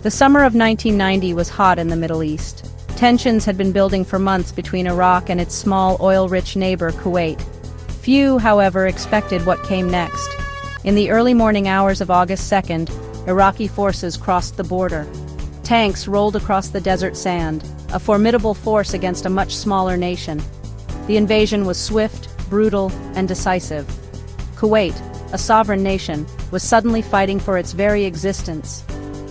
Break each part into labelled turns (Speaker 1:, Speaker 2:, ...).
Speaker 1: The summer of 1990 was hot in the Middle East. Tensions had been building for months between Iraq and its small, oil-rich neighbor, Kuwait. Few, however, expected what came next. In the early morning hours of August 2nd, Iraqi forces crossed the border. Tanks rolled across the desert sand, a formidable force against a much smaller nation. The invasion was swift, brutal, and decisive. Kuwait, a sovereign nation, was suddenly fighting for its very existence.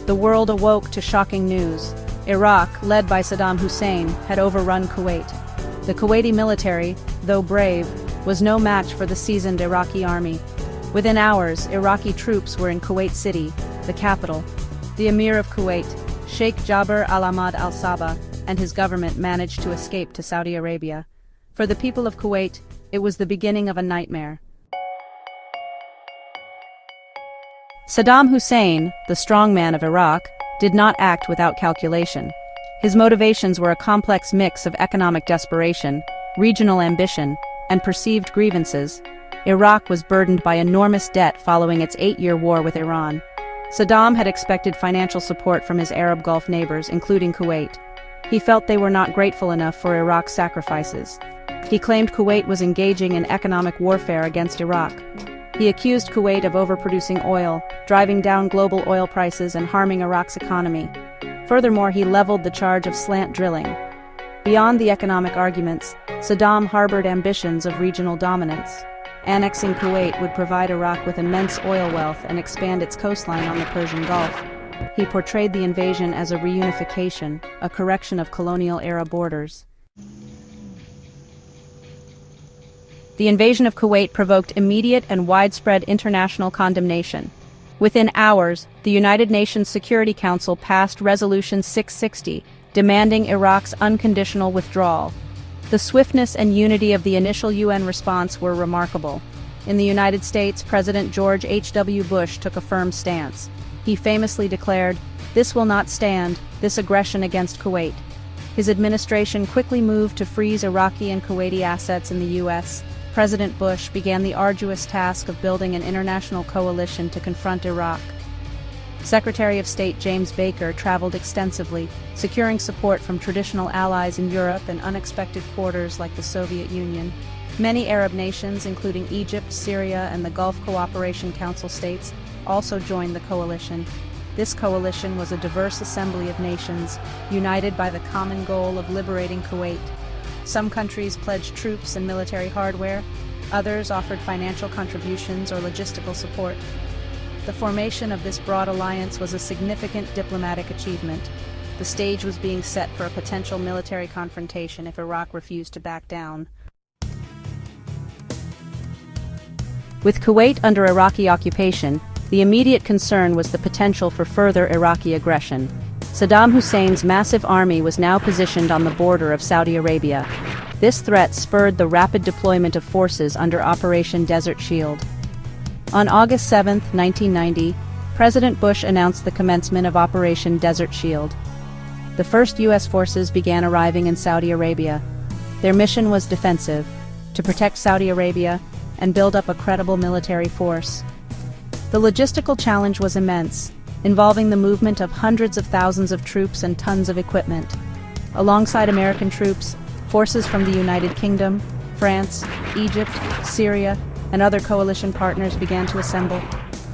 Speaker 1: The world awoke to shocking news. Iraq, led by Saddam Hussein, had overrun Kuwait. The Kuwaiti military, though brave, was no match for the seasoned Iraqi army. Within hours, Iraqi troops were in Kuwait City, the capital. The Emir of Kuwait, Sheikh Jabir al-Ahmad al-Sabah, and his government managed to escape to Saudi Arabia. For the people of Kuwait, it was the beginning of a nightmare. Saddam Hussein, the strongman of Iraq, did not act without calculation. His motivations were a complex mix of economic desperation, regional ambition, and perceived grievances. Iraq was burdened by enormous debt following its 8-year war with Iran. Saddam had expected financial support from his Arab Gulf neighbors, including Kuwait. He felt they were not grateful enough for Iraq's sacrifices. He claimed Kuwait was engaging in economic warfare against Iraq. He accused Kuwait of overproducing oil, driving down global oil prices and harming Iraq's economy. Furthermore, he leveled the charge of slant drilling. Beyond the economic arguments, Saddam harbored ambitions of regional dominance. Annexing Kuwait would provide Iraq with immense oil wealth and expand its coastline on the Persian Gulf. He portrayed the invasion as a reunification, a correction of colonial-era borders. The invasion of Kuwait provoked immediate and widespread international condemnation. Within hours, the United Nations Security Council passed Resolution 660, demanding Iraq's unconditional withdrawal. The swiftness and unity of the initial UN response were remarkable. In the United States, President George H.W. Bush took a firm stance. He famously declared, "This will not stand, this aggression against Kuwait." His administration quickly moved to freeze Iraqi and Kuwaiti assets in the U.S. President Bush began the arduous task of building an international coalition to confront Iraq. Secretary of State James Baker traveled extensively, securing support from traditional allies in Europe and unexpected quarters like the Soviet Union. Many Arab nations, including Egypt, Syria, and the Gulf Cooperation Council states, also joined the coalition. This coalition was a diverse assembly of nations, united by the common goal of liberating Kuwait. Some countries pledged troops and military hardware, others offered financial contributions or logistical support. The formation of this broad alliance was a significant diplomatic achievement. The stage was being set for a potential military confrontation if Iraq refused to back down. With Kuwait under Iraqi occupation, the immediate concern was the potential for further Iraqi aggression. Saddam Hussein's massive army was now positioned on the border of Saudi Arabia. This threat spurred the rapid deployment of forces under Operation Desert Shield. On August 7, 1990, President Bush announced the commencement of Operation Desert Shield. The first U.S. forces began arriving in Saudi Arabia. Their mission was defensive, to protect Saudi Arabia and build up a credible military force. The logistical challenge was immense, involving the movement of hundreds of thousands of troops and tons of equipment. Alongside American troops, forces from the United Kingdom, France, Egypt, Syria, and other coalition partners began to assemble.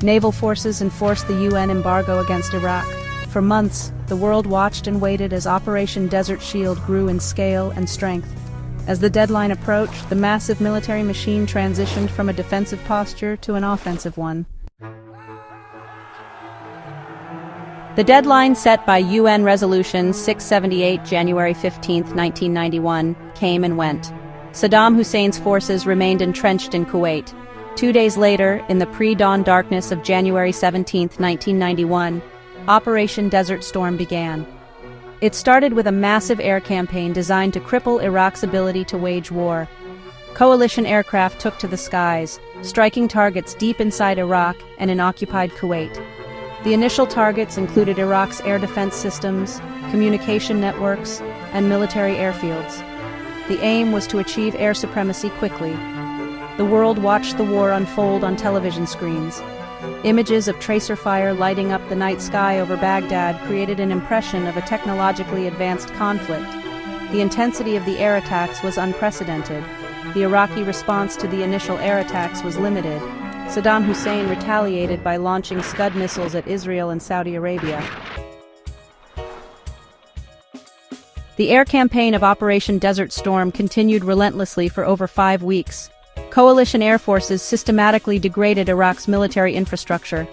Speaker 1: Naval forces enforced the UN embargo against Iraq. For months, the world watched and waited as Operation Desert Shield grew in scale and strength. As the deadline approached, the massive military machine transitioned from a defensive posture to an offensive one. The deadline set by UN Resolution 678, January 15, 1991, came and went. Saddam Hussein's forces remained entrenched in Kuwait. 2 days later, in the pre-dawn darkness of January 17, 1991, Operation Desert Storm began. It started with a massive air campaign designed to cripple Iraq's ability to wage war. Coalition aircraft took to the skies, striking targets deep inside Iraq and in occupied Kuwait. The initial targets included Iraq's air defense systems, communication networks, and military airfields. The aim was to achieve air supremacy quickly. The world watched the war unfold on television screens. Images of tracer fire lighting up the night sky over Baghdad created an impression of a technologically advanced conflict. The intensity of the air attacks was unprecedented. The Iraqi response to the initial air attacks was limited. Saddam Hussein retaliated by launching Scud missiles at Israel and Saudi Arabia. The air campaign of Operation Desert Storm continued relentlessly for over 5 weeks. Coalition air forces systematically degraded Iraq's military infrastructure.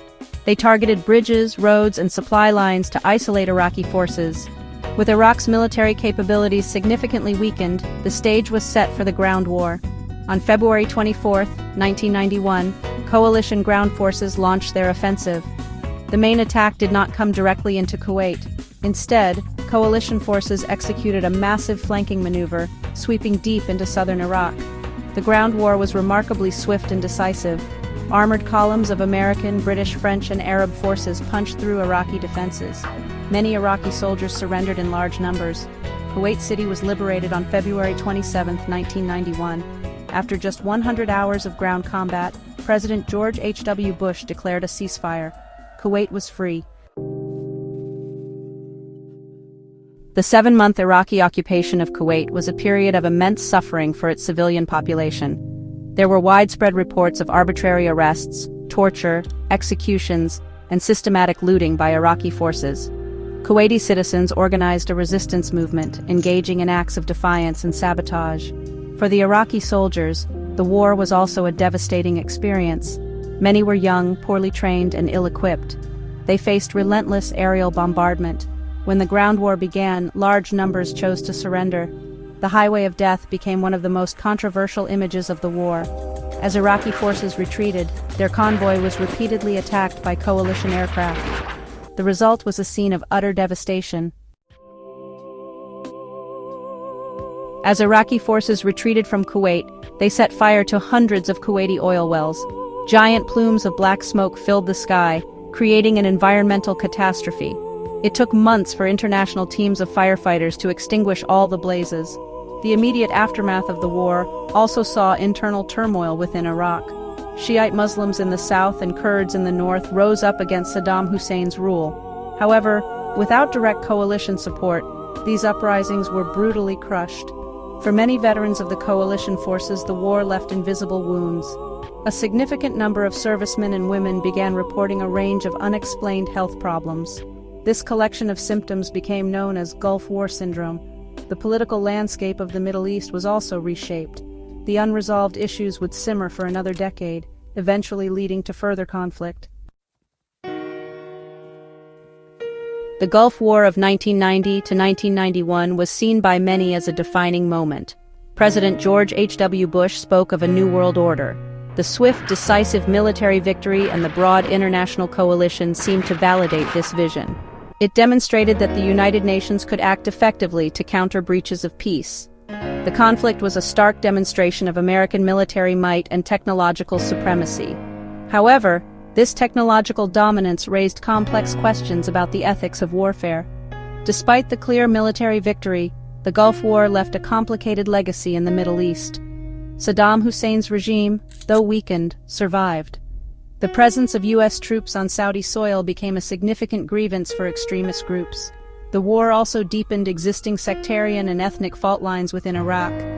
Speaker 1: They targeted bridges, roads, and supply lines to isolate Iraqi forces. With Iraq's military capabilities significantly weakened, the stage was set for the ground war. On February 24, 1991, coalition ground forces launched their offensive. The main attack did not come directly into Kuwait. Instead, coalition forces executed a massive flanking maneuver, sweeping deep into southern Iraq. The ground war was remarkably swift and decisive. Armored columns of American, British, French, and Arab forces punched through Iraqi defenses. Many Iraqi soldiers surrendered in large numbers. Kuwait City was liberated on February 27, 1991. After just 100 hours of ground combat, President George H.W. Bush declared a ceasefire. Kuwait was free. The 7-month Iraqi occupation of Kuwait was a period of immense suffering for its civilian population. There were widespread reports of arbitrary arrests, torture, executions, and systematic looting by Iraqi forces. Kuwaiti citizens organized a resistance movement, engaging in acts of defiance and sabotage. For the Iraqi soldiers, the war was also a devastating experience. Many were young, poorly trained, and ill-equipped. They faced relentless aerial bombardment. When the ground war began, large numbers chose to surrender. The Highway of Death became one of the most controversial images of the war. As Iraqi forces retreated, their convoy was repeatedly attacked by coalition aircraft. The result was a scene of utter devastation. As Iraqi forces retreated from Kuwait, they set fire to hundreds of Kuwaiti oil wells. Giant plumes of black smoke filled the sky, creating an environmental catastrophe. It took months for international teams of firefighters to extinguish all the blazes. The immediate aftermath of the war also saw internal turmoil within Iraq. Shiite Muslims in the south and Kurds in the north rose up against Saddam Hussein's rule. However, without direct coalition support, these uprisings were brutally crushed. For many veterans of the coalition forces, the war left invisible wounds. A significant number of servicemen and women began reporting a range of unexplained health problems. This collection of symptoms became known as Gulf War syndrome. The political landscape of the Middle East was also reshaped. The unresolved issues would simmer for another decade, eventually leading to further conflict. The Gulf War of 1990 to 1991 was seen by many as a defining moment. President George H.W. Bush spoke of a new world order. The swift, decisive military victory and the broad international coalition seemed to validate this vision. It demonstrated that the United Nations could act effectively to counter breaches of peace. The conflict was a stark demonstration of American military might and technological supremacy. However, this technological dominance raised complex questions about the ethics of warfare. Despite the clear military victory, the Gulf War left a complicated legacy in the Middle East. Saddam Hussein's regime, though weakened, survived. The presence of U.S. troops on Saudi soil became a significant grievance for extremist groups. The war also deepened existing sectarian and ethnic fault lines within Iraq.